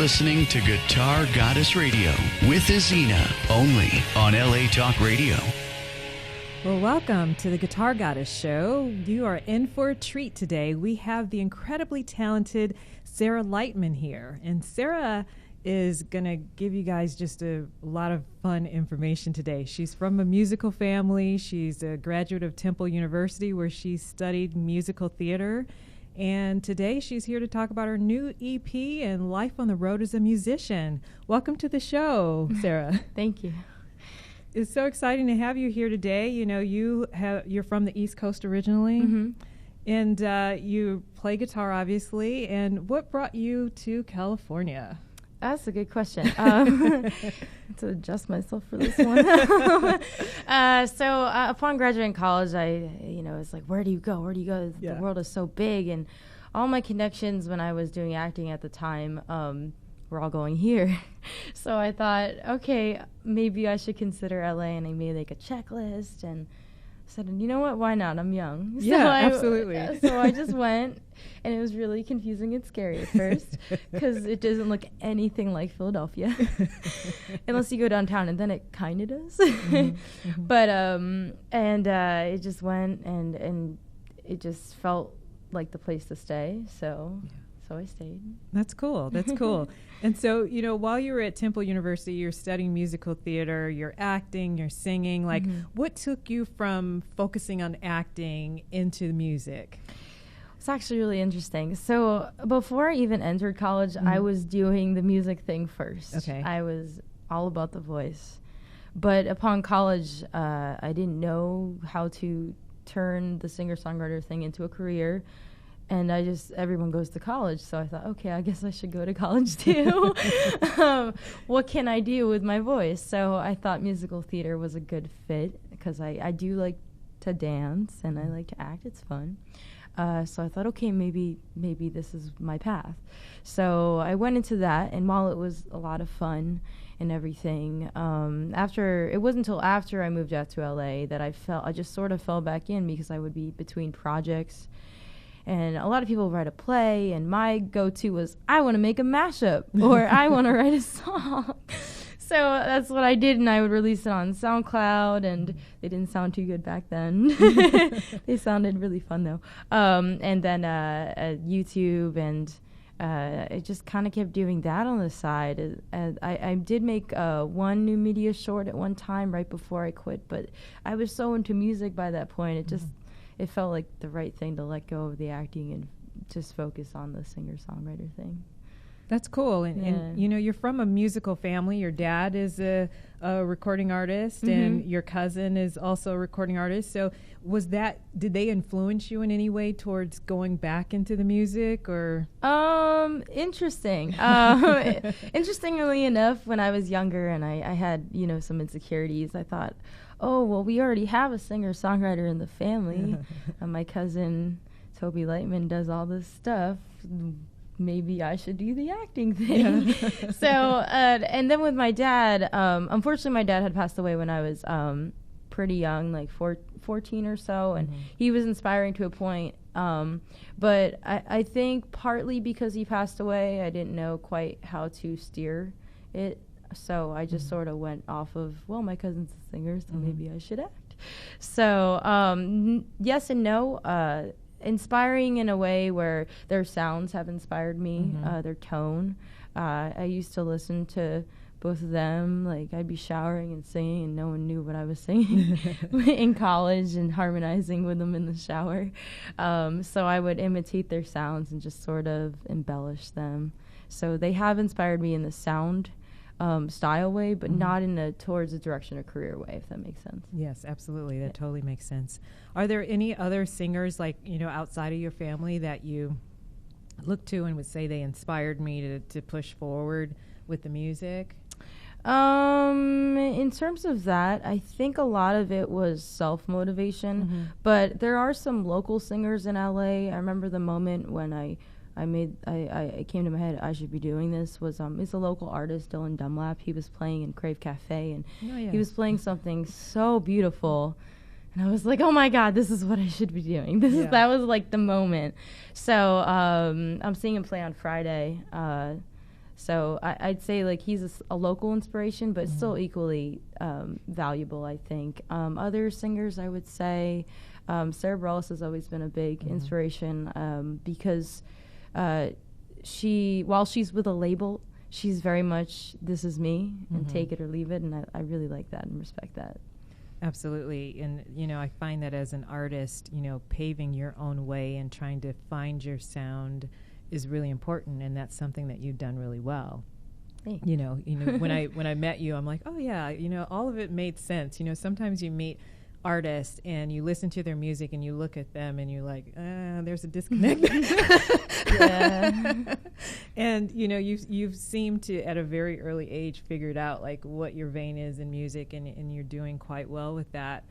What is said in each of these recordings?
listening to Guitar Goddess Radio with Ezina, only on LA Talk Radio. Well, welcome to the Guitar Goddess Show. You are in for a treat today. We have the incredibly talented Sarah Lightman here. And Sarah is going to give you guys just a lot of fun information today. She's from a musical family. She's a graduate of Temple University, where she studied musical theater. And today she's here to talk about her new EP and life on the road as a musician. Welcome to the show, Sarah. Thank you. It's so exciting to have you here today. You know, you're from the East Coast originally, and you play guitar, obviously. And what brought you to California? That's a good question. To adjust myself for this one. Upon graduating college, I was like, where do you go? Where do you go? Yeah. The world is so big. And all my connections when I was doing acting at the time were all going here. So I thought, okay, maybe I should consider LA. And I made like a checklist and said, you know what? Why not? I'm young. Yeah, absolutely. So I just went, and it was really confusing and scary at first because it doesn't look anything like Philadelphia unless you go downtown, and then it kind of does. But it just went, and it just felt like the place to stay. So I stayed. That's cool. That's cool. And so, you know, while you were at Temple University, you're studying musical theater, you're acting, you're singing. Like, what took you from focusing on acting into music? It's actually really interesting. So before I even entered college, I was doing the music thing first. Okay. I was all about the voice. But upon college, I didn't know how to turn the singer-songwriter thing into a career. And everyone goes to college, so I thought, okay, I guess I should go to college too. What can I do with my voice? So I thought musical theater was a good fit because I do like to dance and I like to act. It's fun. So I thought, okay, maybe this is my path. So I went into that, and while it was a lot of fun and everything, it wasn't until after I moved out to LA that I just sort of fell back in because I would be between projects. And a lot of people write a play, and my go-to was, I want to make a mashup, or I want to write a song. So that's what I did, and I would release it on SoundCloud, and they didn't sound too good back then. They sounded really fun, though. And then YouTube, and I just kind of kept doing that on the side. I did make one new media short at one time right before I quit, but I was so into music by that point, it felt like the right thing to let go of the acting and just focus on the singer-songwriter thing. That's cool. And you know, you're from a musical family. Your dad is a recording artist, and your cousin is also a recording artist. So did they influence you in any way towards going back into the music, or? Interesting. Interestingly enough, when I was younger and I had, some insecurities, I thought, oh, well, we already have a singer-songwriter in the family. My cousin, Toby Lightman, does all this stuff. Maybe I should do the acting thing. Yeah. So, and then with my dad, unfortunately, my dad had passed away when I was pretty young, like 14 or so, and he was inspiring to a point. But I think partly because he passed away, I didn't know quite how to steer it. So I just sort of went off of, well, my cousin's a singer, so maybe I should act. So yes and no. Inspiring in a way where their sounds have inspired me, their tone. I used to listen to both of them. Like, I'd be showering and singing, and no one knew what I was singing in college, and harmonizing with them in the shower. So I would imitate their sounds and just sort of embellish them. So they have inspired me in the sound style way, but not in towards the direction of career way, if that makes sense. Yes, absolutely. That totally makes sense. Are there any other singers, like, outside of your family that you look to and would say they inspired me to push forward with the music? In terms of that, I think a lot of it was self-motivation, but there are some local singers in LA. I remember the moment when I came to my head, I should be doing this, was it's a local artist, Dylan Dunlap. He was playing in Crave Cafe, and he was playing something so beautiful, and I was like, oh my God, this is what I should be doing. That was like the moment. So I'm seeing him play on Friday. So I'd say like he's a local inspiration, but still equally valuable, I think. Other singers, I would say, Sarah Bareilles has always been a big inspiration because while she's with a label, she's very much, this is me, and take it or leave it, and I really like that and respect that. Absolutely. And, I find that as an artist, paving your own way and trying to find your sound is really important, and that's something that you've done really well. Thanks. When I met you, I'm like, oh yeah, all of it made sense. Sometimes you meet artists and you listen to their music and you look at them and you're like, there's a disconnect. Yeah. And you've seemed to at a very early age figured out like what your vein is in music, and you're doing quite well with that.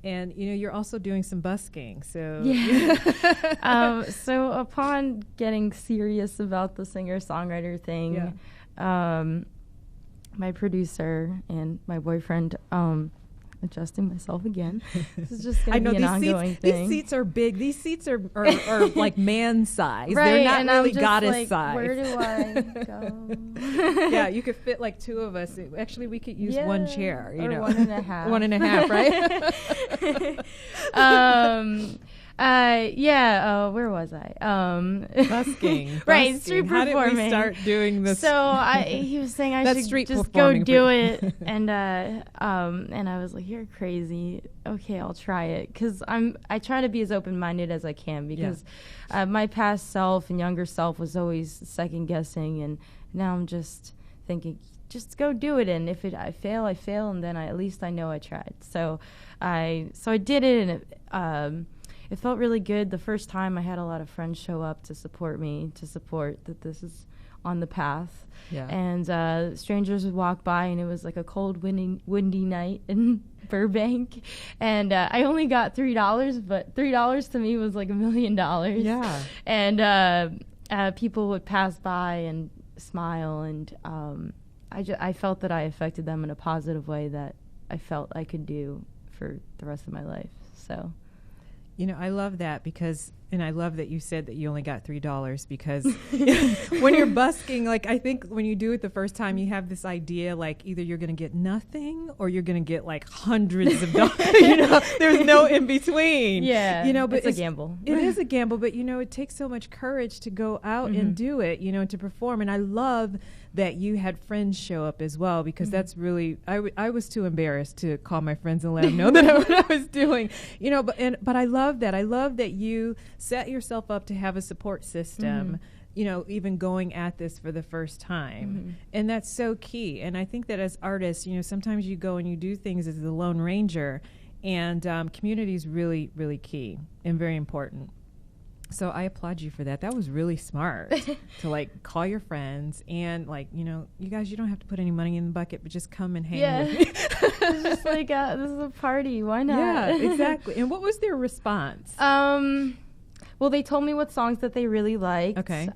And you're also doing some busking, so yeah. So upon getting serious about the singer-songwriter thing, my producer and my boyfriend, adjusting myself again. This is just going to be an ongoing thing. These seats are big. These seats are like man size. Right, they're not and really I'm just goddess like, size. Where do I go? Yeah, you could fit like two of us. Actually, we could use one chair. Or 1.5. 1.5, right? Where was I? Busking. Right, street How performing. did we start doing this? So he was saying I should just go do it, and I was like, "You're crazy." Okay, I'll try it, because I try to be as open-minded as I can, because my past self and younger self was always second guessing, and now I'm just thinking, just go do it, and if I fail, I fail, and then at least I know I tried. So I did it, and it felt really good. The first time I had a lot of friends show up to support me, to support that this is on the path. Yeah. And strangers would walk by, and it was like a cold, windy night in Burbank. And I only got $3, but $3 to me was like $1 million. Yeah. And people would pass by and smile, and I felt that I affected them in a positive way that I felt I could do for the rest of my life. So... I love that and I love that you said that you only got $3, because when you're busking, like, I think when you do it the first time, you have this idea, like, either you're going to get nothing or you're going to get like hundreds of dollars. There's no in between. Yeah. But it's a gamble. It is a gamble, but it takes so much courage to go out and do it, and to perform. And I love that you had friends show up as well, because that's really, I was too embarrassed to call my friends and let them know that what I was doing, but I love that. I love that you set yourself up to have a support system, even going at this for the first time. And that's so key. And I think that as artists, sometimes you go and you do things as the Lone Ranger, and community is really, really key and very important. So I applaud you for that. That was really smart to like call your friends and like, you guys, you don't have to put any money in the bucket, but just come and hang with me. It's just like, this is a party. Why not? Yeah, exactly. And what was their response? Well, they told me what songs that they really liked. Okay.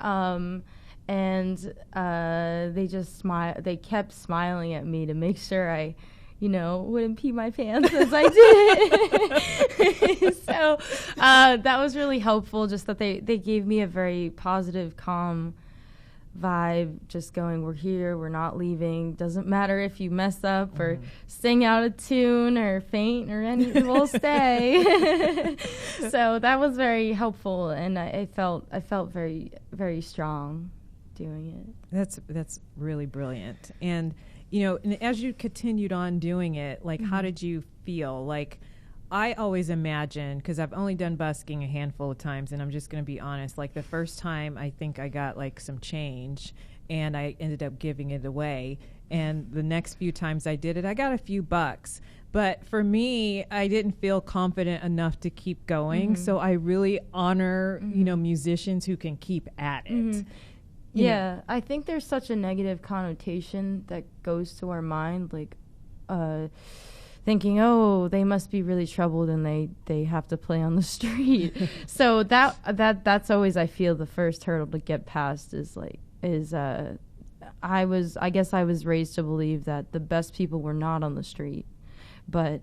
And they just they kept smiling at me to make sure I wouldn't pee my pants as I did. So that was really helpful, just that they gave me a very positive, calm vibe, just going, we're here, we're not leaving. Doesn't matter if you mess up or sing out of tune or faint or anything, we'll stay. So that was very helpful, and I felt very, very strong doing it. That's really brilliant. And and as you continued on doing it, like, how did you feel? Like, I always imagine, because I've only done busking a handful of times, and I'm just going to be honest, like the first time I think I got like some change and I ended up giving it away. And the next few times I did it, I got a few bucks. But for me, I didn't feel confident enough to keep going. So I really honor, musicians who can keep at it. Yeah, I think there's such a negative connotation that goes to our mind, like thinking, oh, they must be really troubled and they have to play on the street. So that's always, I feel, the first hurdle to get past I guess I was raised to believe that the best people were not on the street, but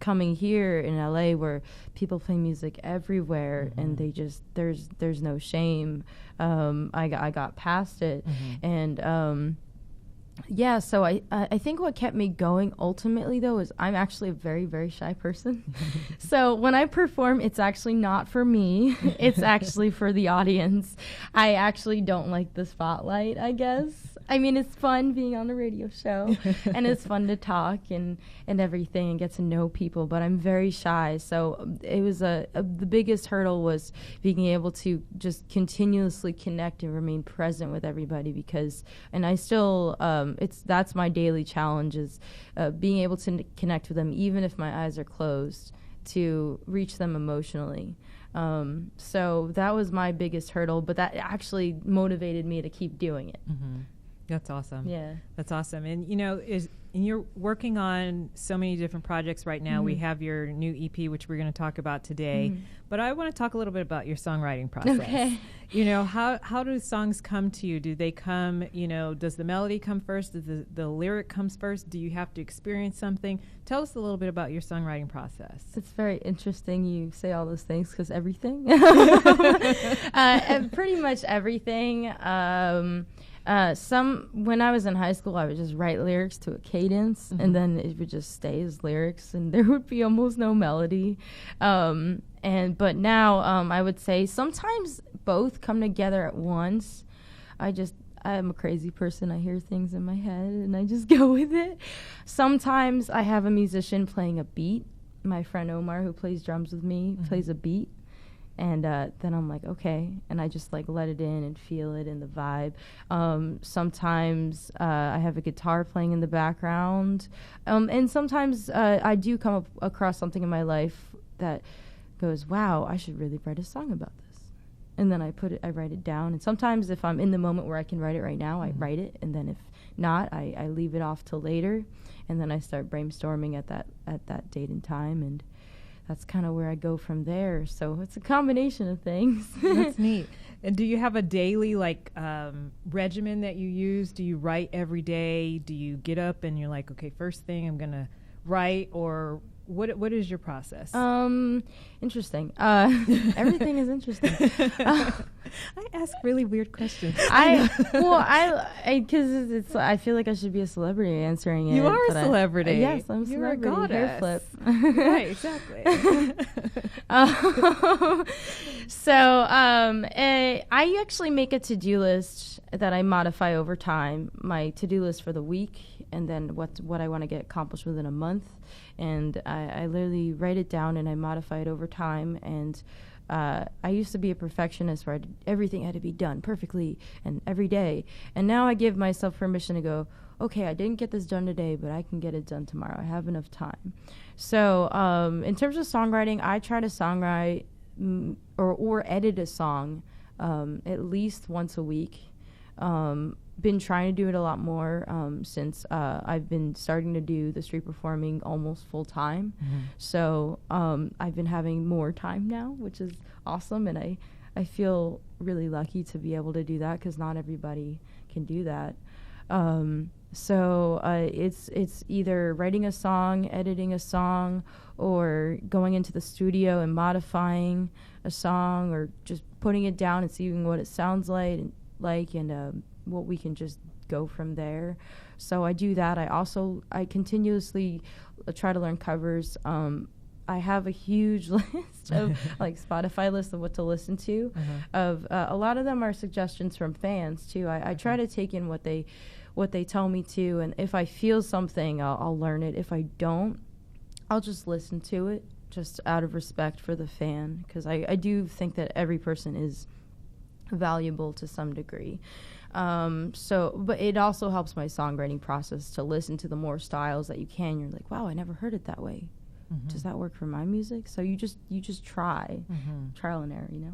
coming here in LA where people play music everywhere and they just there's no shame. I got past it, and yeah, so I think what kept me going ultimately, though, is I'm actually a very, very shy person. So when I perform, it's actually not for me. It's actually for the audience. I actually don't like the spotlight, I guess. I mean, it's fun being on a radio show, and it's fun to talk and everything and get to know people, but I'm very shy. So it was the biggest hurdle was being able to just continuously connect and remain present with everybody, because, and I still, that's my daily challenge, is being able to connect with them even if my eyes are closed, to reach them emotionally. So that was my biggest hurdle, but that actually motivated me to keep doing it. That's awesome. Yeah. That's awesome. And, and you're working on so many different projects right now. We have your new EP, which we're going to talk about today. But I want to talk a little bit about your songwriting process. Okay. How do songs come to you? Do they come, does the melody come first? Does the lyric comes first? Do you have to experience something? Tell us a little bit about your songwriting process. It's very interesting you say all those things, because everything. Pretty much everything. When I was in high school, I would just write lyrics to a cadence, and then it would just stay as lyrics, and there would be almost no melody. But now, I would say sometimes both come together at once. I'm a crazy person. I hear things in my head, and I just go with it. Sometimes I have a musician playing a beat. My friend Omar, who plays drums with me, plays a beat. And then I'm like, okay, and I just like let it in and feel it in the vibe. Sometimes I have a guitar playing in the background, and sometimes I do come across something in my life that goes, wow, I should really write a song about this. And then I write it down. And sometimes if I'm in the moment where I can write it right now, I write it, and then if not, I leave it off till later, and then I start brainstorming at that date and time, and that's kind of where I go from there. So it's a combination of things. That's neat. And do you have a daily regimen that you use? Do you write every day? Do you get up and you're like, okay, first thing I'm gonna write, or what is your process? Interesting. Everything is interesting. I ask really weird questions. I feel like I should be a celebrity answering it. You are a celebrity. Yes, I'm a celebrity. You're a goddess. Hair flip. Right, exactly. I actually make a to-do list that I modify over time. My to-do list for the week, and then what I want to get accomplished within a month. And I literally write it down and I modify it over time. And I used to be a perfectionist where everything had to be done perfectly and every day. And now I give myself permission to go, okay, I didn't get this done today, but I can get it done tomorrow. I have enough time. So in terms of songwriting, I try to songwrite or edit a song at least once a week. Been trying to do it a lot more since I've been starting to do the street performing almost full time. So I've been having more time now, which is awesome, and I feel really lucky to be able to do that, because not everybody can do that. So it's either writing a song, editing a song, or going into the studio and modifying a song, or just putting it down and seeing what it sounds and what we can just go from there. So I do that. I continuously try to learn covers. I have a huge list of Spotify list of what to listen to. Of a lot of them are suggestions from fans too. I try to take in what they tell me to, and if I feel something, I'll learn it. If I don't, I'll just listen to it, just out of respect for the fan, because I do think that every person is valuable to some degree. But it also helps my songwriting process to listen to the more styles that you can. You're like, wow, I never heard it that way. Does that work for my music? So you just try, trial and error, Yeah,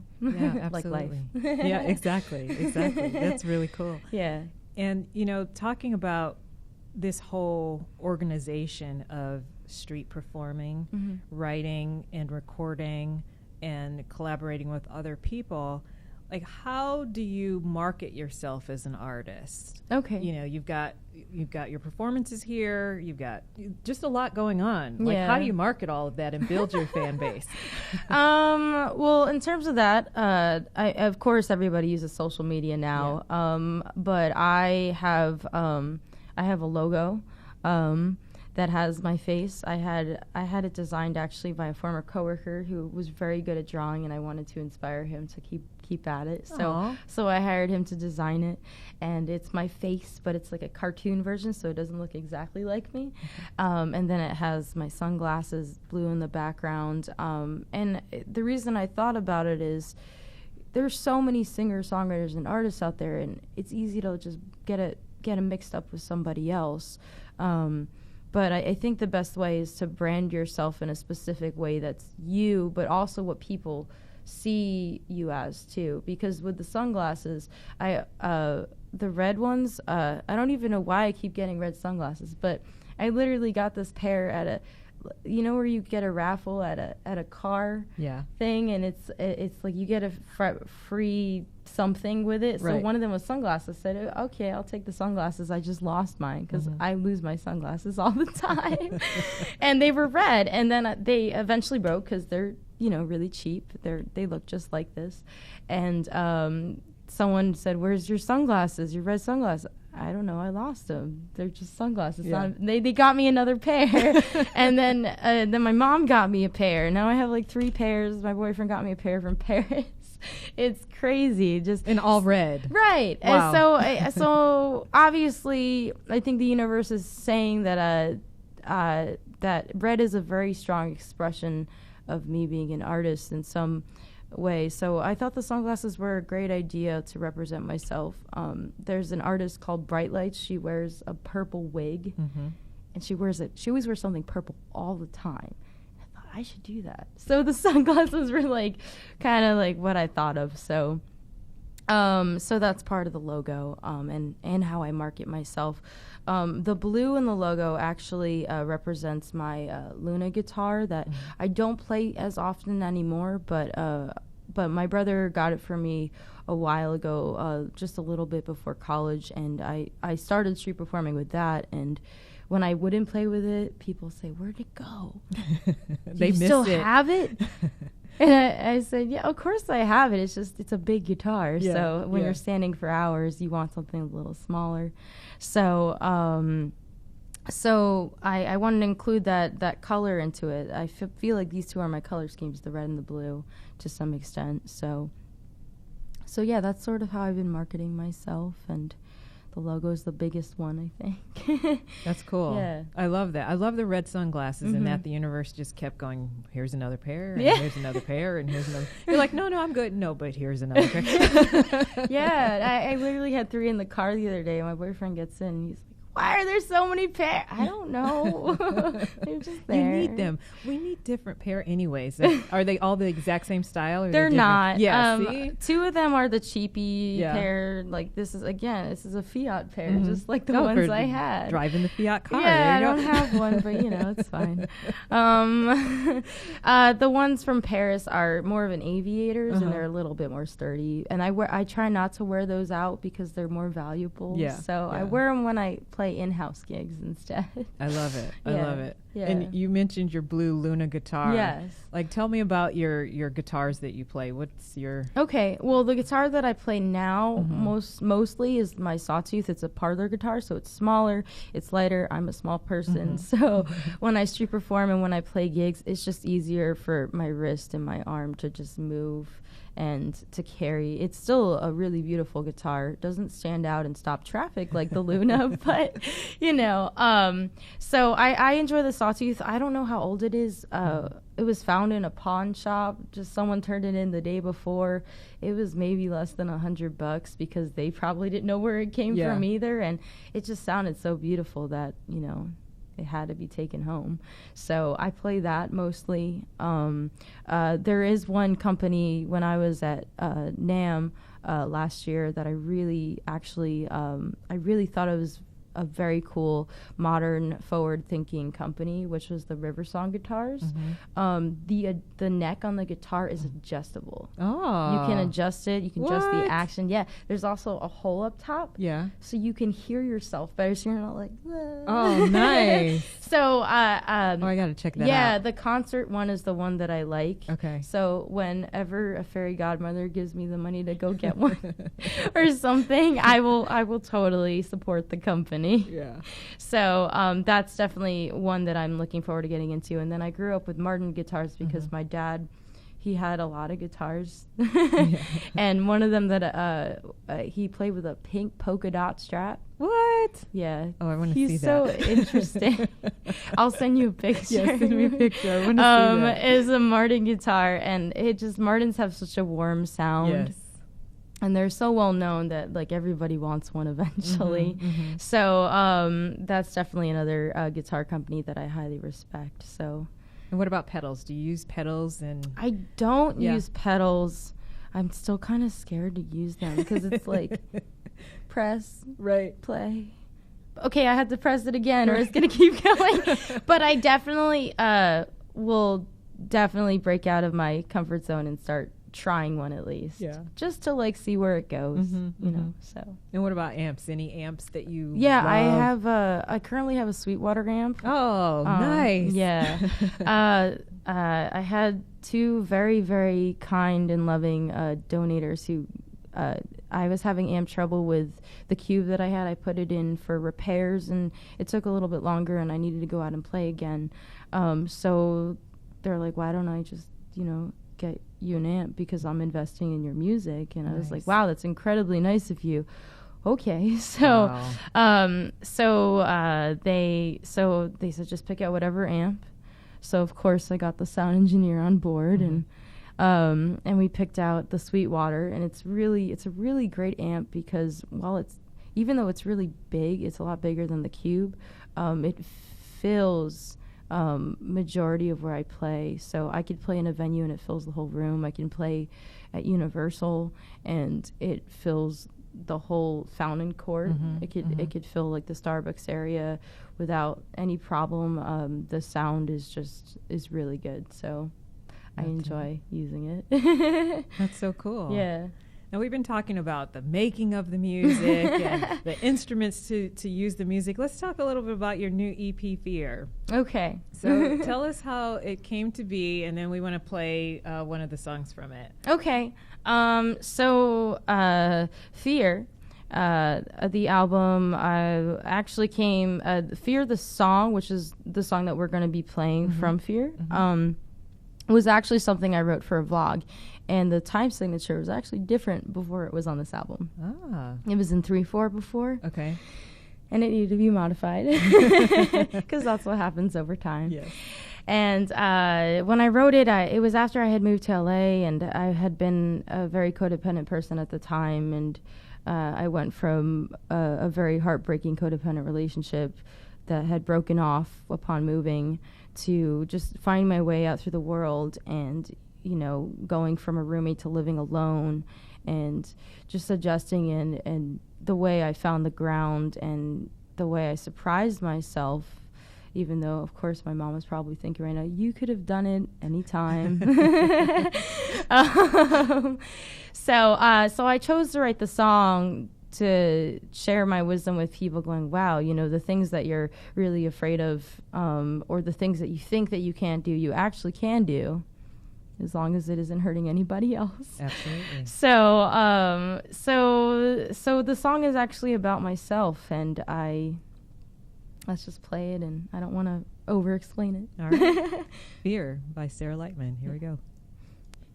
absolutely. Like life. Yeah, exactly. That's really cool. Yeah. And, talking about this whole organization of street performing, writing and recording and collaborating with other people, like, how do you market yourself as an artist? Okay. You know, you've got your performances here. You've got just a lot going on. Like, Yeah. how do you market all of that and build your fan base? Well, in terms of that, of course, everybody uses social media now. Yeah. But I have a logo that has my face. I had it designed actually by a former coworker who was very good at drawing, and I wanted to inspire him to keep at it. So I hired him to design it, and it's my face, but it's like a cartoon version, so it doesn't look exactly like me. And then it has my sunglasses blue in the background. And the reason I thought about it is there's so many singer-songwriters and artists out there, and it's easy to just get it mixed up with somebody else. But I think the best way is to brand yourself in a specific way that's you, but also what people see you as too. Because with the sunglasses, the red ones, I don't even know why I keep getting red sunglasses, but I literally got this pair at you know where you get a raffle at a car thing, and it's like you get a free something with it. Right. So one of them was sunglasses. I said, okay, I'll take the sunglasses. I just lost mine because I lose my sunglasses all the time. And they were red, and then they eventually broke because they're really cheap. They look just like this. And someone said, where's your sunglasses, your red sunglasses? I don't know. I lost them. They're just sunglasses. Yeah. They got me another pair, and then my mom got me a pair. Now I have like 3 pairs. My boyfriend got me a pair from Paris. It's crazy. Just in all red. Right. Wow. And so obviously, I think the universe is saying that that red is a very strong expression of me being an artist in some way. So I thought the sunglasses were a great idea to represent myself. There's an artist called Bright Lights. She wears a purple wig, and she always wears something purple all the time. I thought I should do that. So the sunglasses were like kind of like what I thought of. So that's part of the logo, and how I market myself. The blue in the logo actually represents my Luna guitar that I don't play as often anymore, but my brother got it for me a while ago, just a little bit before college, and I started street performing with that. And when I wouldn't play with it, people say, "Where'd it go? They you missed still it. have it?" And I said, "Yeah, of course I have it. It's a big guitar. Yeah, So when yeah. you're standing for hours, you want something a little smaller." So I wanted to include that color into it. I feel like these two are my color schemes, the red and the blue, to some extent. So yeah, that's sort of how I've been marketing myself, and the logo is the biggest one, I think. That's cool. Yeah. I love that. I love the red sunglasses, and that the universe just kept going, here's another pair, and Yeah. here's another pair, and here's another. You're like, no, I'm good. No, but here's another pair. Yeah, I literally had 3 in the car the other day. My boyfriend gets in, and he's like, "Why are there so many pairs?" I don't know. They're just there. You need them. We need different pair anyways. Are they all the exact same style? Or They're different? not. Yeah, see? 2 of them are the cheapy Yeah. pair. Like this is a Fiat pair, just like the Oh, ones for I had. Driving the Fiat car. Yeah, I There you don't go. have one, but it's fine. The ones from Paris are more of an aviators, and they're a little bit more sturdy. And I try not to wear those out because they're more valuable. Yeah, So I yeah. wear them when I play in-house gigs instead. I love it. I Yeah, love it. yeah. And you mentioned your blue Luna guitar. Yes. Like, tell me about your guitars that you play. What's your... Okay, well, the guitar that I play now mostly is my Sawtooth. It's a parlor guitar, so it's smaller, it's lighter. I'm a small person, so when I street perform and when I play gigs, it's just easier for my wrist and my arm to just move and to carry. It's still a really beautiful guitar. It doesn't stand out and stop traffic like the Luna, but, so I enjoy the Sawtooth. I don't know how old it is. It was found in a pawn shop. Just someone turned it in the day before. It was maybe less than $100 because they probably didn't know where it came from either. And it just sounded so beautiful that, it had to be taken home. So I play that mostly. There is one company when I was at NAMM last year that I really thought it was a very cool, modern, forward-thinking company, which was the Riversong guitars. The neck on the guitar is adjustable. Oh. You can adjust it. You can adjust the action. Yeah. There's also a hole up top. Yeah. So you can hear yourself better, so you're not like, whoa. Oh, nice. So, I got to check that out. yeah, the concert one is the one that I like. Okay. So whenever a fairy godmother gives me the money to go get one or something, I will totally support the company. Yeah. So that's definitely one that I'm looking forward to getting into. And then I grew up with Martin guitars because my dad, he had a lot of guitars. And one of them that he played with a pink polka dot Strat. What? Yeah. Oh, I want to see that. He's so interesting. I'll send you a picture. Yeah, send me a picture. I want to see that. Is a Martin guitar, and Martins have such a warm sound. Yes. And they're so well known that like everybody wants one eventually. So that's definitely another guitar company that I highly respect. So. And what about pedals? Do you use pedals? And I don't use pedals. I'm still kind of scared to use them because it's like press, play. Okay, I had to press it again or it's going to keep going. But I definitely will definitely break out of my comfort zone and start trying one at least. Yeah. Just to like see where it goes, you know. So. And what about amps? Any amps that you love? I currently have a Sweetwater amp. Oh, nice. Yeah. I had two very, very kind and loving donators who I was having amp trouble with the cube that I had. I put it in for repairs and it took a little bit longer and I needed to go out and play again. So they're like, why don't I just, get you an amp because I'm investing in your music. And I was like, wow, that's incredibly nice of you. Okay. So, they said, just pick out whatever amp. So of course I got the sound engineer on board and we picked out the Sweetwater, and it's a really great amp because even though it's really big, it's a lot bigger than the Cube. It fills majority of where I play. So I could play in a venue and it fills the whole room. I can play at Universal and it fills the whole fountain court. It could fill like the Starbucks area without any problem. The sound is really good. So I enjoy using it. That's so cool. Yeah. Now, we've been talking about the making of the music and the instruments to use the music. Let's talk a little bit about your new EP, 'Fear. Okay. So tell us how it came to be, and then we want to play one of the songs from it. Okay. Fear, the album actually came, Fear the song, which is the song that we're going to be playing from Fear, was actually something I wrote for a vlog. And the time signature was actually different before it was on this album. It was in 3/4 before. Okay. And it needed to be modified because that's what happens over time. Yes. And when I wrote it, it was after I had moved to LA, and I had been a very codependent person at the time. And I went from a very heartbreaking codependent relationship that had broken off upon moving to just finding my way out through the world and going from a roommate to living alone and just adjusting and the way I found the ground and the way I surprised myself, even though, of course, my mom was probably thinking right now, you could have done it anytime. So I chose to write the song to share my wisdom with people going, wow, the things that you're really afraid of or the things that you think that you can't do, you actually can do, as long as it isn't hurting anybody else. Absolutely. So the song is actually about myself, and let's just play it, and I don't want to over-explain it. All right. Fear by Sarah Lightman. Here we go.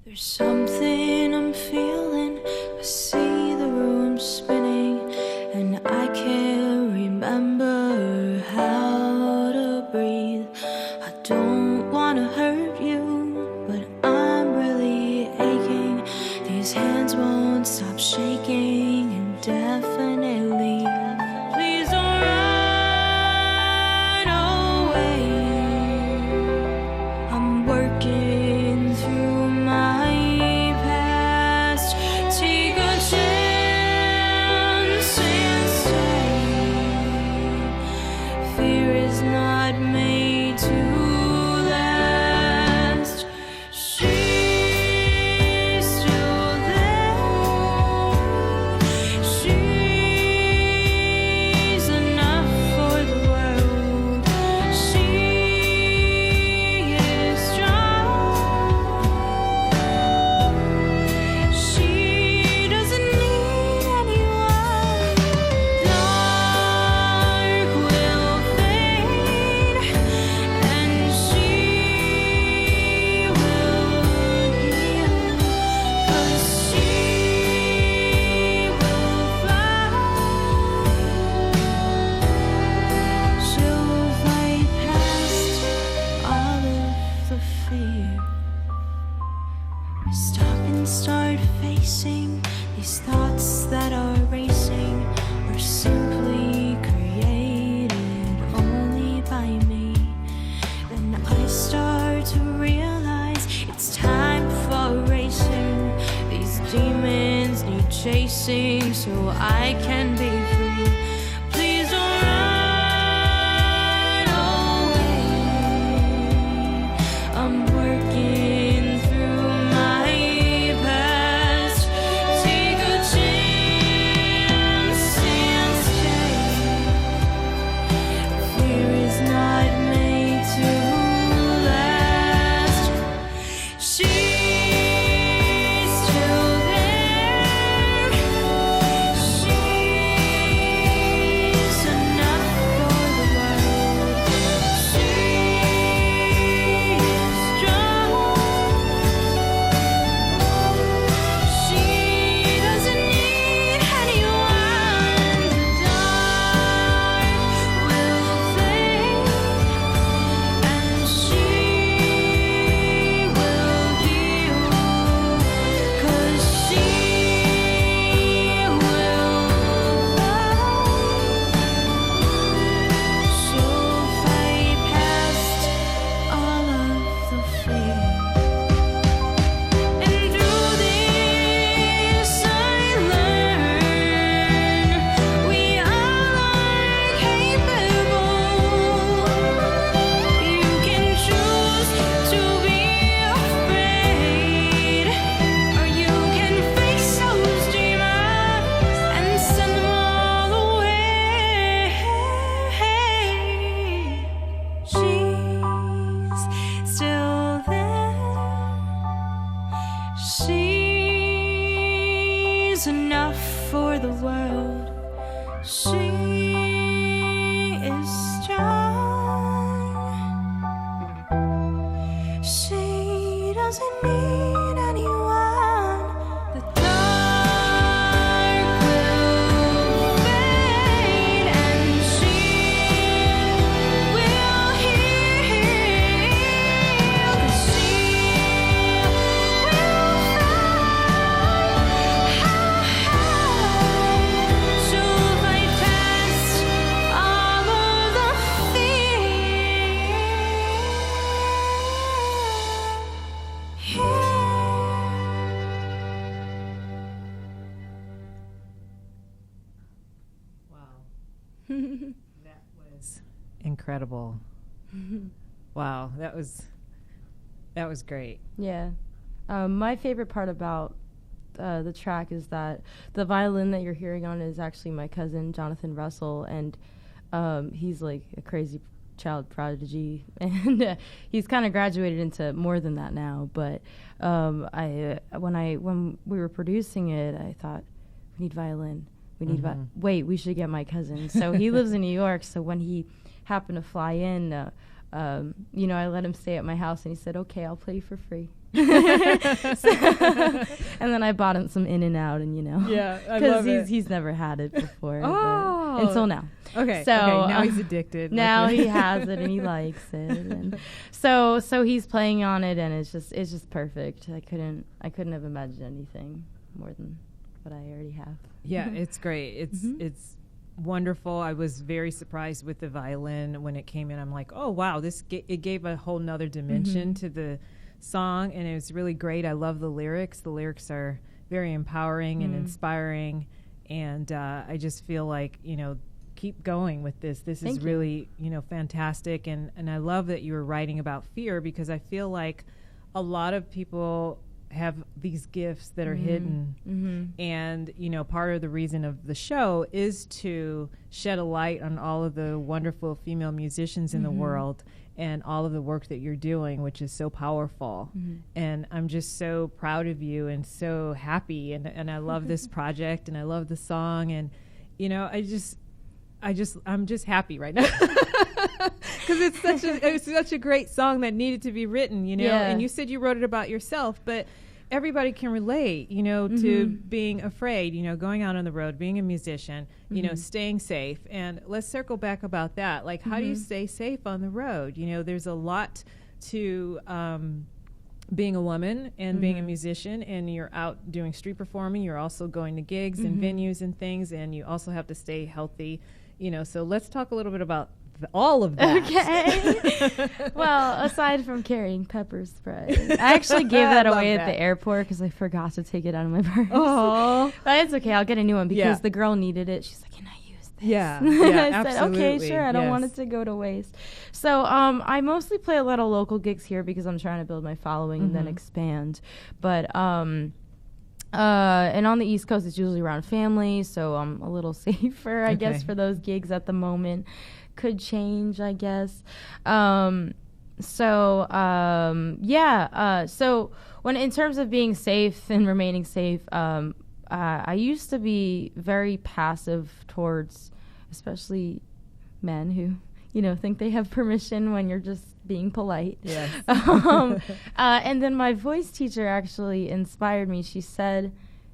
There's something I'm feeling. I see the room spinning, and I can't remember how to breathe. I don't want to hurt you, but I'm really aching. These hands won't stop shaking indefinitely. Please don't run away. I'm working through my past. Take a chance and stay. sing so I can be free. Please don't run away. I'm working through my past. Take a chance and stay. Fear is not made to last. She's still there. She's enough for the world. She's strong. She doesn't need anyone. The dark will fade, and she will heal, 'cause she will love. She'll fight past all of the fear. And through this I learn we all are capable. You can choose to be afraid, or you can face those demons and send them all away. She's still there. She's enough for the world. She is strong. She doesn't need anyone. The dark will fade, and she will heal, 'cause she will fight. She'll fight past all of the fear. Wow. That was incredible. Wow, that was great. Yeah. My favorite part about the track is that the violin that you're hearing on is actually my cousin, Jonathan Russell, and he's like a crazy child prodigy, and he's kind of graduated into more than that now. But when we were producing it, I thought, we need violin. We need wait, we should get my cousin. So he lives in New York, so when he happened to fly in, I let him stay at my house, and he said, okay, I'll play for free. And then I bought him some In and Out, and Yeah, I love it. because he's never had it before, Oh. but until now. Okay, So now he's addicted. Now he has it and he likes it, and so he's playing on it, and it's just perfect. I couldn't have imagined anything more than what I already have. Yeah, it's great. It's wonderful. I was very surprised with the violin when it came in. I'm like, oh wow, it gave a whole nother dimension to the song, and it was really great. I love the lyrics. The lyrics are very empowering and inspiring, and I just feel like, keep going with this. This is really, fantastic, and I love that you were writing about fear, because I feel like a lot of people have these gifts that are hidden, and part of the reason of the show is to shed a light on all of the wonderful female musicians in the world and all of the work that you're doing, which is so powerful. And I'm just so proud of you and so happy, and I love this project, and I love the song, and I'm just happy right now, because it's such a great song that needed to be written, Yeah. And you said you wrote it about yourself, but everybody can relate, to being afraid, going out on the road, being a musician, staying safe. And let's circle back about that. Like, how do you stay safe on the road? There's a lot to being a woman and being a musician, and you're out doing street performing. You're also going to gigs and venues and things, and you also have to stay healthy. So let's talk a little bit about all of that. Okay. Well, aside from carrying pepper spray, I actually gave that away at the airport because I forgot to take it out of my purse. Oh, But it's okay. I'll get a new one because Yeah. the girl needed it. She's like, "Can I use this?" yeah, I said, absolutely. "Okay, sure. I don't want Yes. it to go to waste." So, I mostly play a lot of local gigs here because I'm trying to build my following and then expand. But, and on the East Coast, it's usually around family, so I'm a little safer, I guess, Okay. for those gigs at the moment. Could change, I guess. So when in terms of being safe and remaining safe, I used to be very passive towards, especially men who, think they have permission when you're just being polite. Yes. And then my voice teacher actually inspired me. She said,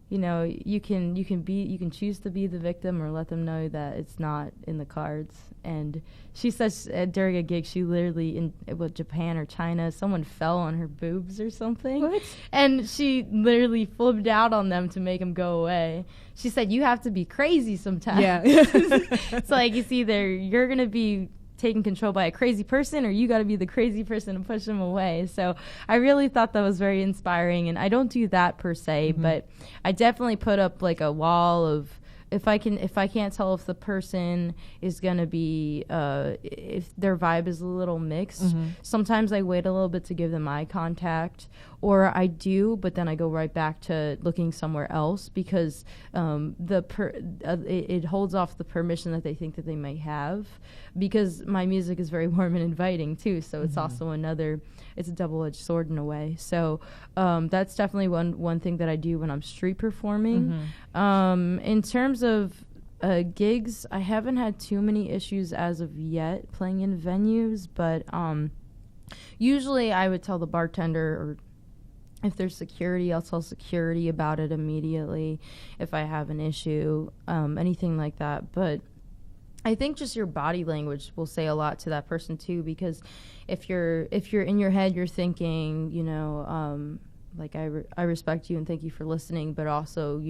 you can choose to be the victim or let them know that it's not in the cards. And she says during a gig, she literally in Japan or China, someone fell on her boobs or something. What? And she literally flipped out on them to make them go away. She said, "You have to be crazy sometimes." Yeah. It's like it's either you're gonna be taken control by a crazy person or you got to be the crazy person and push them away. So I really thought that was very inspiring, and I don't do that per se, but I definitely put up like a wall of if I can't tell if the person is gonna be if their vibe is a little mixed. Sometimes I wait a little bit to give them eye contact, or I do, but then I go right back to looking somewhere else because it holds off the permission that they think that they may have, because my music is very warm and inviting too. So it's also it's a double-edged sword in a way. So that's definitely one thing that I do when I'm street performing. In terms of gigs, I haven't had too many issues as of yet playing in venues, but usually I would tell the bartender, or if there's security, I'll tell security about it immediately if I have an issue, anything like that. But I think just your body language will say a lot to that person too, because if you're in your head, you're thinking, like I respect you and thank you for listening, but also,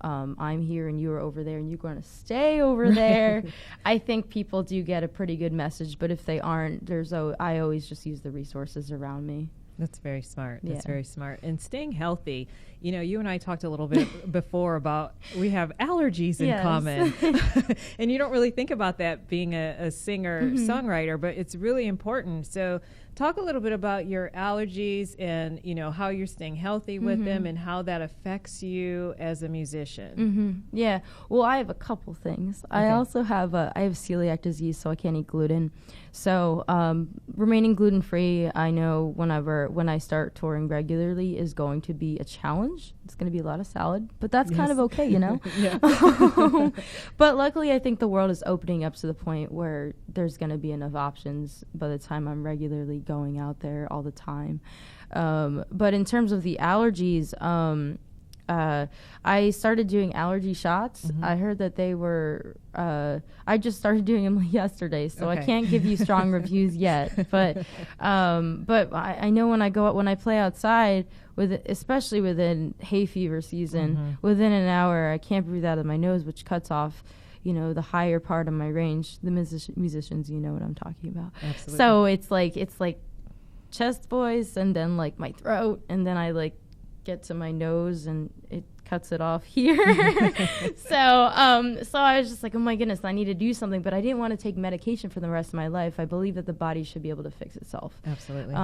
I'm here and you're over there and you're going to stay over there. I think people do get a pretty good message, but if they aren't, I always just use the resources around me. That's very smart. That's Yeah. very smart. And staying healthy. You and I talked a little bit before about we have allergies in Yes. common. And you don't really think about that being a singer-songwriter, but it's really important. So talk a little bit about your allergies and, how you're staying healthy with them and how that affects you as a musician. Yeah. Well, I have a couple things. I also have I have celiac disease, so I can't eat gluten. So remaining gluten-free, I know when I start touring regularly is going to be a challenge. It's going to be a lot of salad, but that's kind of okay, Yeah. But luckily, I think the world is opening up to the point where there's going to be enough options by the time I'm regularly going out there all the time. But in terms of the allergies, I started doing allergy shots. I heard that they were, I just started doing them yesterday, so I can't give you strong reviews yet. But I know when I play outside, especially within hay fever season, within an hour, I can't breathe out of my nose, which cuts off, the higher part of my range. The musicians, you know what I'm talking about. Absolutely. So it's like chest voice, and then like my throat, and then I like get to my nose and it cuts it off here. So I was just like, oh my goodness, I need to do something, but I didn't want to take medication for the rest of my life. I believe that the body should be able to fix itself. Absolutely.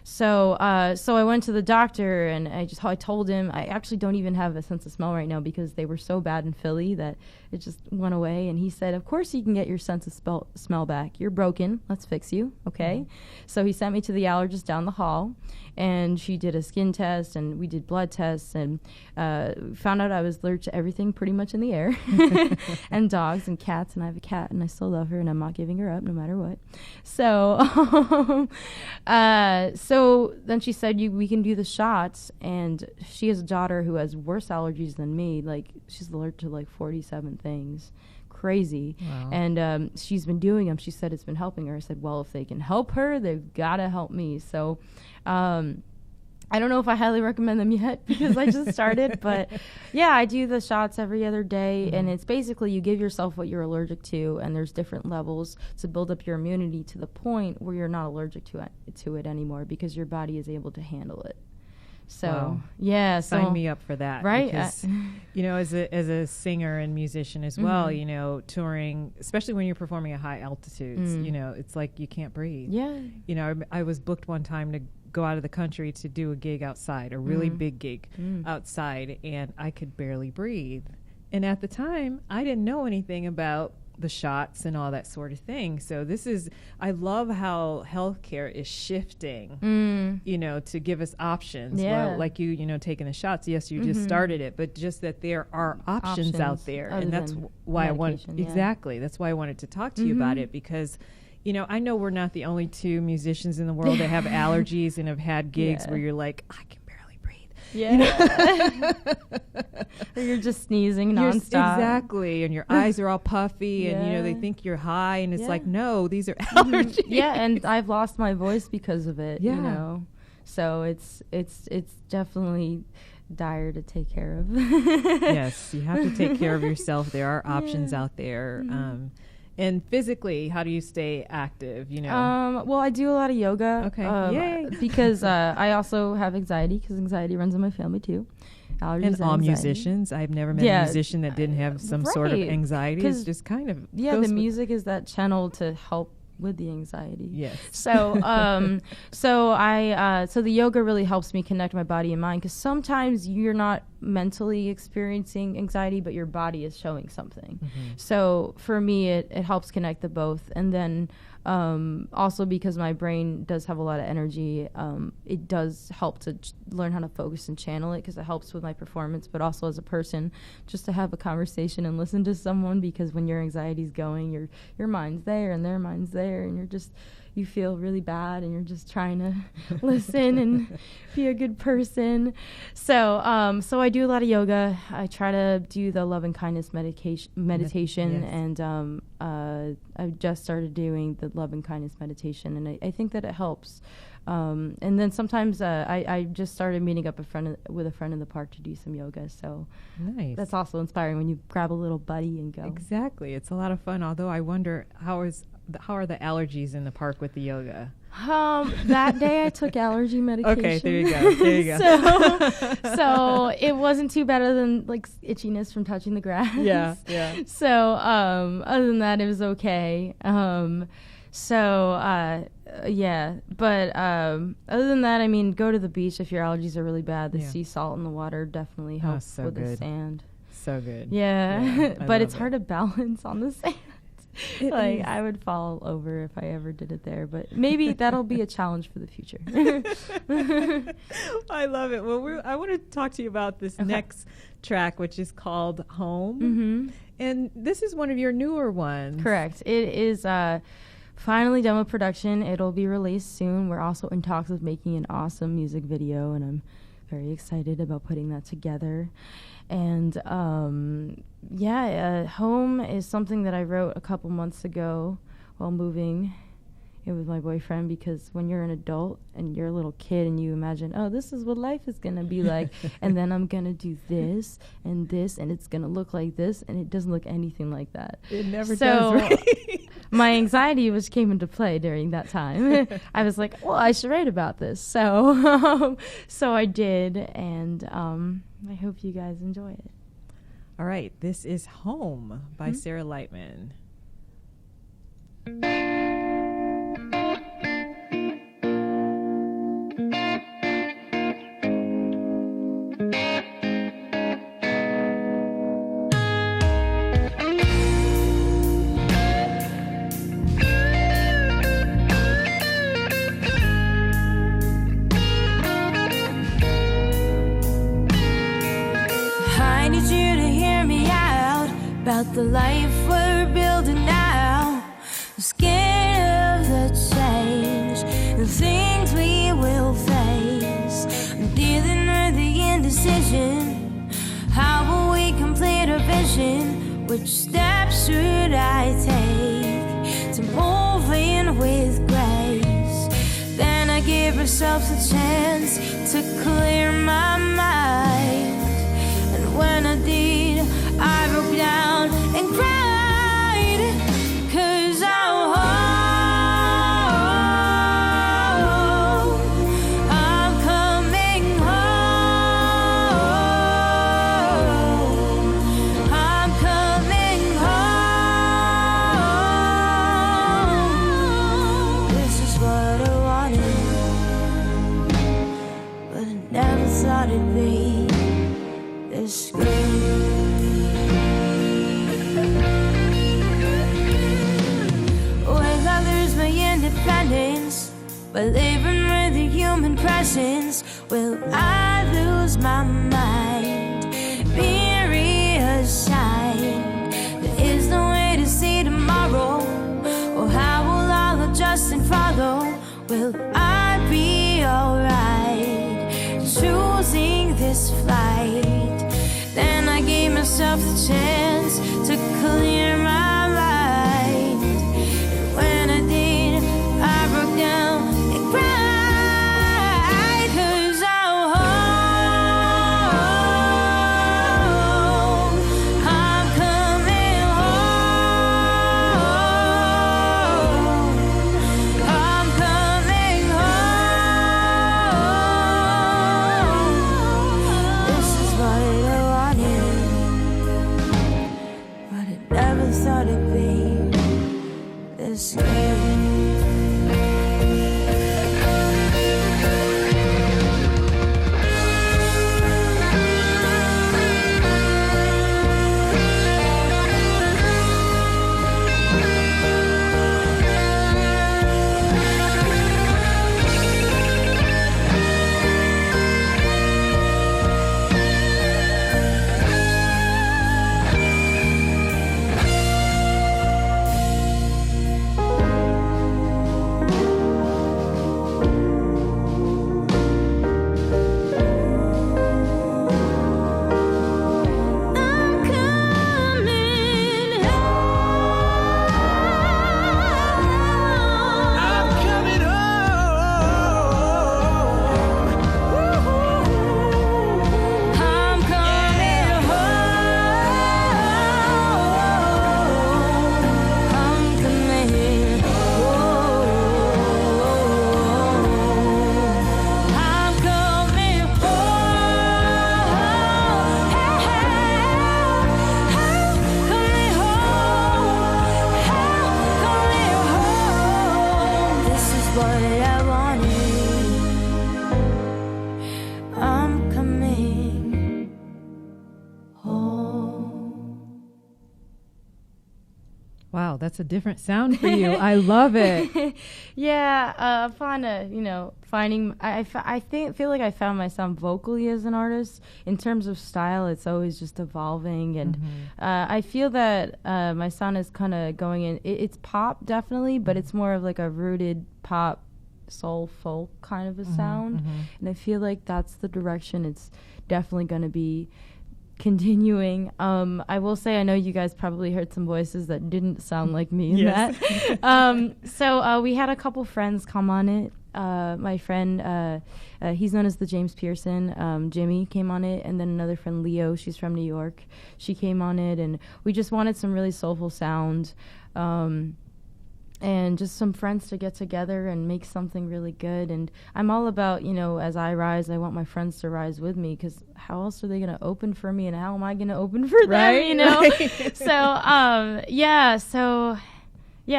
So I went to the doctor and I told him I actually don't even have a sense of smell right now because they were so bad in Philly that it just went away. And he said, of course you can get your sense of smell back. You're broken. Let's fix you. Okay. So he sent me to the allergist down the hall, and she did a skin test and we did blood tests and found out I was allergic to everything pretty much in the air and dogs and cats. And I have a cat and I still love her and I'm not giving her up no matter what. So then she said, we can do the shots, and she has a daughter who has worse allergies than me. Like, she's allergic to like 47 things. Crazy. Wow. And she's been doing them. She said it's been helping her. I said, well, if they can help her, they've got to help me. So I don't know if I highly recommend them yet because I just started, but yeah, I do the shots every other day, and it's basically you give yourself what you're allergic to, and there's different levels to build up your immunity to the point where you're not allergic to it anymore because your body is able to handle it. So, wow. Yeah. Sign me up for that. Right. Because, as a singer and musician as well, touring, especially when you're performing at high altitudes, it's like you can't breathe. Yeah. I was booked one time to go out of the country to do a gig outside, a really big gig outside, and I could barely breathe. And at the time, I didn't know anything about the shots and all that sort of thing. So I love how healthcare is shifting, to give us options. Yeah. Well, like taking the shots. Yes, you just started it, but just that there are options out there. And that's why I wanted, exactly. That's why I wanted to talk to you about it, because I know we're not the only two musicians in the world that have allergies and have had gigs where you're like, I can barely breathe. Yeah. Or you're just sneezing nonstop. Exactly. And your eyes are all puffy and, they think you're high. And it's like, no, these are allergies. Yeah, and I've lost my voice because of it, So it's definitely dire to take care of. Yes, you have to take care of yourself. There are options out there. And physically, how do you stay active? Well, I do a lot of yoga. Okay, yay! Because I also have anxiety, because anxiety runs in my family too. Allergies and all musicians. I've never met a musician that didn't have some sort of anxiety. It's just kind of the music is that channel to help with the anxiety. Yes. So, so the yoga really helps me connect my body and mind, because sometimes you're not mentally experiencing anxiety, but your body is showing something. So for me, it helps connect the both. And then also because my brain does have a lot of energy, it does help to learn how to focus and channel it, because it helps with my performance, but also as a person, just to have a conversation and listen to someone, because when your anxiety's going, your mind's there and their mind's there, and you feel really bad, and you're just trying to listen and be a good person. So so I do a lot of yoga. I try to do the love and kindness meditation, and I've just started doing the love and kindness meditation, and I think that it helps. And then sometimes I just started meeting up with a friend in the park to do some yoga. So nice. That's also inspiring when you grab a little buddy and go. Exactly. It's a lot of fun, although I wonder how are the allergies in the park with the yoga? That day I took allergy medication. Okay, there you go. So it wasn't too bad, other than like itchiness from touching the grass. Yeah. So other than that, it was okay. But other than that, I mean, go to the beach if your allergies are really bad. The sea salt in the water definitely helps with the sand. So good. Yeah. But it's hard to balance on the sand. I would fall over if I ever did it there, but maybe that'll be a challenge for the future. I love it. Well, I want to talk to you about this next track, which is called Home. And this is one of your newer ones. Correct. It is finally done with production. It'll be released soon. We're also in talks of making an awesome music video, and I'm very excited about putting that together. And Home is something that I wrote a couple months ago while moving in with my boyfriend, because when you're an adult and you're a little kid and you imagine, oh, this is what life is going to be like, and then I'm going to do this, and it's going to look like this, and it doesn't look anything like that. It never does, right? My anxiety came into play during that time. I was like, well, I should write about this. So I did, and I hope you guys enjoy it. All right. This is Home by Sarah Lightman. The life we're building now, I'm scared of the change and things we will face. I'm dealing with the indecision. How will we complete our vision? Which steps should I take to move in with grace? Then I give gave myself a chance to clear my mind. And when I did, I broke down and cried, 'cause I'm home. I'm coming home. I'm coming home. This is what I wanted, but I never thought it'd be this good. Will I lose my independence by living with a human presence? Will I lose my mind, being reassigned? There is no way to see tomorrow, or how will I adjust and follow? Will I be alright choosing this flight? Then I gave myself the chance to clear my mind. And when I did, I broke down and cried, 'cause I'm home. I'm coming home. I'm coming home. This is what I wanted, but I never thought it'd be this good. Wow, that's a different sound for you. I love it. Yeah, upon finding, feel like I found my sound vocally as an artist. In terms of style, it's always just evolving, and I feel that my sound is kind of going in. It's pop definitely, but it's more of like a rooted pop, soul, folk kind of a sound, and I feel like that's the direction it's definitely going to be continuing. I will say, I know you guys probably heard some voices that didn't sound like me in that. So we had a couple friends come on it. My friend, he's known as the James Pearson, Jimmy came on it, and then another friend, Leo, she's from New York. She came on it, and we just wanted some really soulful sound. And just some friends to get together and make something really good. And I'm all about, as I rise, I want my friends to rise with me, because how else are they going to open for me, and how am I going to open for them, Right. So,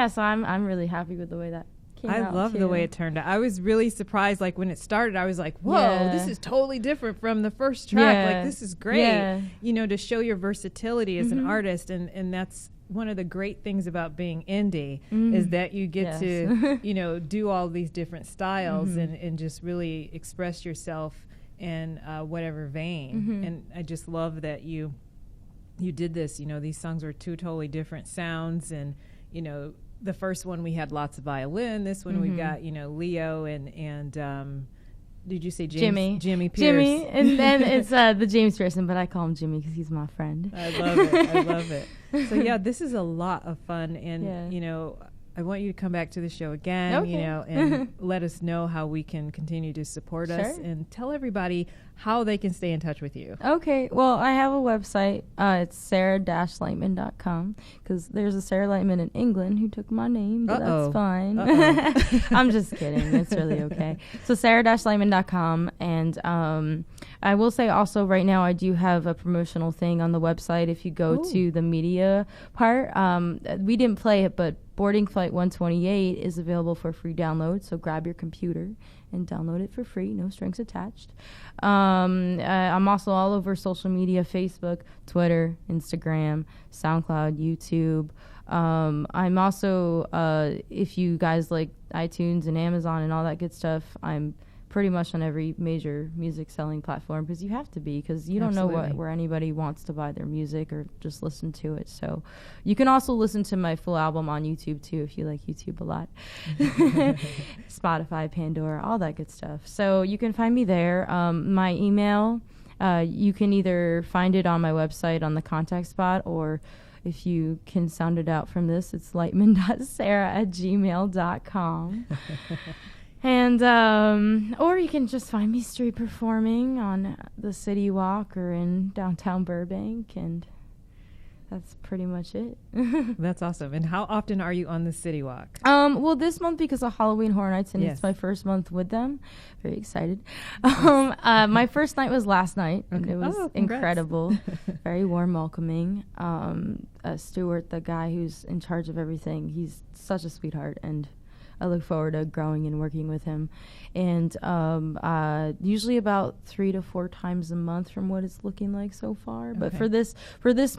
so I'm really happy with the way that came out. I love the way it turned out. I was really surprised, like when it started, I was like, whoa, this is totally different from the first track. Like, this is great, to show your versatility as an artist. And that's one of the great things about being indie, is that you get to, do all these different styles and just really express yourself in whatever vein. And I just love that you did this. These songs were two totally different sounds, and the first one we had lots of violin. This one we've got Leo and did you say James? Jimmy Pierce. Jimmy, and then it's the James Pearson, but I call him Jimmy because he's my friend. I love it. I love it. So yeah, this is a lot of fun, and I want you to come back to the show again, Okay. And let us know how we can continue to support us, and tell everybody how they can stay in touch with you. Okay, well, I have a website. It's sarah-lightman.com, because there's a Sarah Lightman in England who took my name, but that's fine. I'm just kidding. It's really okay. So sarah-lightman.com, and I will say also right now I do have a promotional thing on the website. If you go to the media part, we didn't play it, but Boarding Flight 128 is available for free download, so grab your computer and download it for free, no strings attached. I'm also all over social media: Facebook, Twitter, Instagram, SoundCloud, YouTube. I'm also, if you guys like iTunes and Amazon and all that good stuff, I'm pretty much on every major music selling platform, because you have to be, because you don't know where anybody wants to buy their music or just listen to it. So you can also listen to my full album on YouTube too, if you like YouTube a lot. Spotify, Pandora, all that good stuff. So you can find me there. My email, you can either find it on my website on the contact spot, or if you can sound it out from this, it's lightman.sarah@gmail.com. And, or you can just find me street performing on the City Walk or in downtown Burbank, and that's pretty much it. That's awesome. And how often are you on the City Walk? Well, this month, because of Halloween Horror Nights, and it's my first month with them. Very excited. My first night was last night, and it was incredible. Very warm, welcoming. Stuart, the guy who's in charge of everything, he's such a sweetheart, and I look forward to growing and working with him. And usually about 3 to 4 times a month from what it's looking like so far. But for this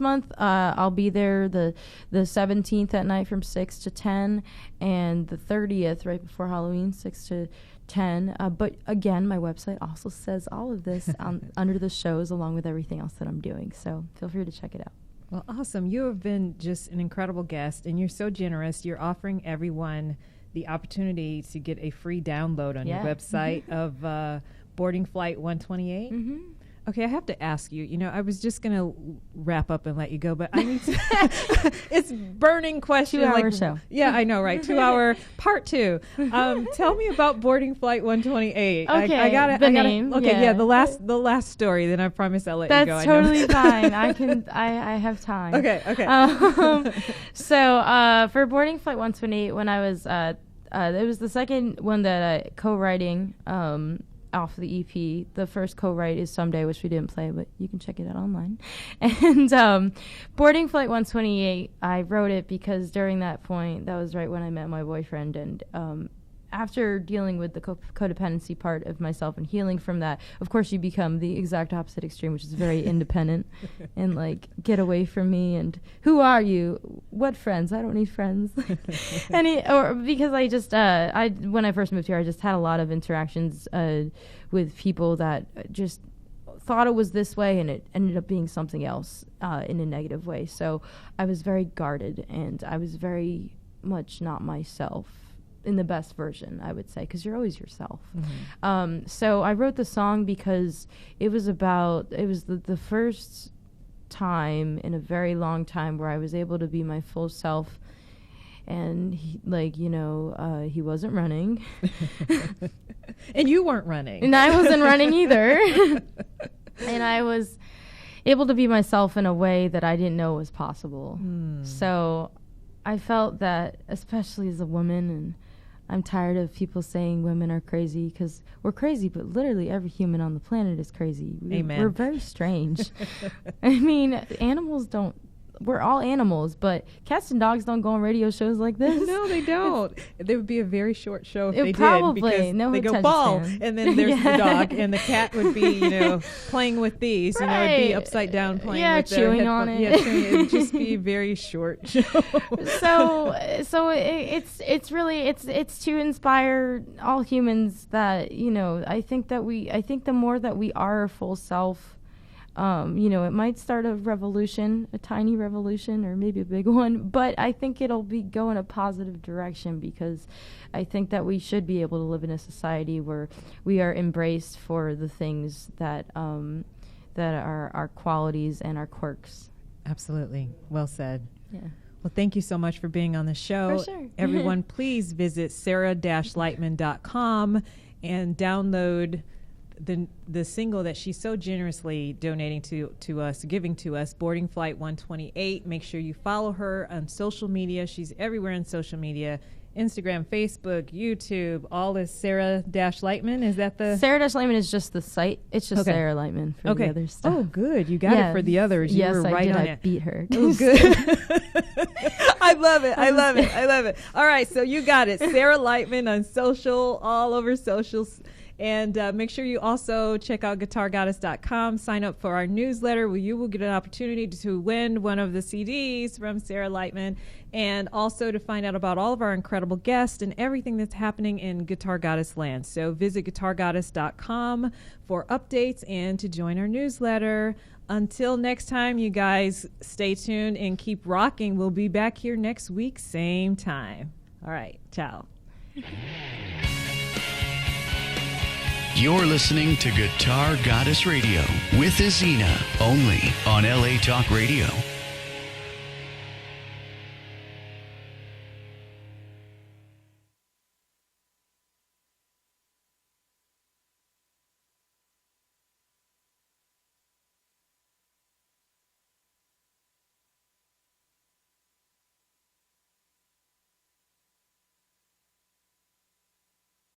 month, I'll be there the 17th at night from 6 to 10, and the 30th right before Halloween, 6 to 10. But again, my website also says all of this under the shows, along with everything else that I'm doing. So feel free to check it out. Well, awesome. You have been just an incredible guest, and you're so generous. You're offering everyone the opportunity to get a free download on your website of Boarding Flight 128. Mm-hmm. Okay, I have to ask you, I was just going to wrap up and let you go, but I need to, it's burning question. 2-hour show. Yeah, I know, right? 2-hour part 2. Tell me about Boarding Flight 128. Okay, I got name. Okay, the last story, then I promise I'll let you go. That's totally fine. I have time. Okay. So for Boarding Flight 128, when I was, it was the second one that I co-writing, off the EP. The first co-write is Someday, which we didn't play, but you can check it out online. And Boarding Flight 128, I wrote it because during that point, that was right when I met my boyfriend, and after dealing with the codependency part of myself and healing from that, of course you become the exact opposite extreme, which is very independent and like, get away from me, and who are you? What friends? I don't need friends. Because I just, when I first moved here, I just had a lot of interactions with people that just thought it was this way, and it ended up being something else in a negative way. So I was very guarded, and I was very much not myself in the best version, I would say, because you're always yourself. Mm-hmm. So I wrote the song because it was the first time in a very long time where I was able to be my full self, and he wasn't running. And you weren't running. And I wasn't running either. And I was able to be myself in a way that I didn't know was possible. So I felt that, especially as a woman, and I'm tired of people saying women are crazy, because we're crazy, but literally every human on the planet is crazy. Amen. We're very strange. I mean, animals don't. We're all animals, but cats and dogs don't go on radio shows like this. No, they don't. There would be a very short show if they probably, did, because no they go ball, and then there's the dog, and the cat would be, playing with these, it'd be upside down playing with chewing on it. Yeah, it would just be a very short show. So it's really to inspire all humans that, I think the more that we are our full self, it might start a revolution, a tiny revolution, or maybe a big one, but I think it'll go in a positive direction, because I think that we should be able to live in a society where we are embraced for the things that are our qualities and our quirks. Absolutely. Well said. Yeah. Well, thank you so much for being on the show. For sure. Everyone, please visit sarah-lightman.com and download the single that she's so generously donating to us, giving to us, Boarding Flight 128. Make sure you follow her on social media. She's everywhere on social media. Instagram, Facebook, YouTube, all is Sarah-Lightman. Is that the... Sarah-Lightman is just the site. It's just Sarah Lightman for the other stuff. Oh, good. You got it for the others. You were right on it. I beat her. Oh, good. I love it. I love it. I love it. All right, so you got it. Sarah Lightman on social, all over socials. And make sure you also check out guitargoddess.com. Sign up for our newsletter where you will get an opportunity to win one of the CDs from Sarah Lightman, and also to find out about all of our incredible guests and everything that's happening in Guitar Goddess land. So visit guitargoddess.com for updates and to join our newsletter. Until next time, you guys, stay tuned and keep rocking. We'll be back here next week, same time. All right, ciao. You're listening to Guitar Goddess Radio with Ezina, only on LA Talk Radio.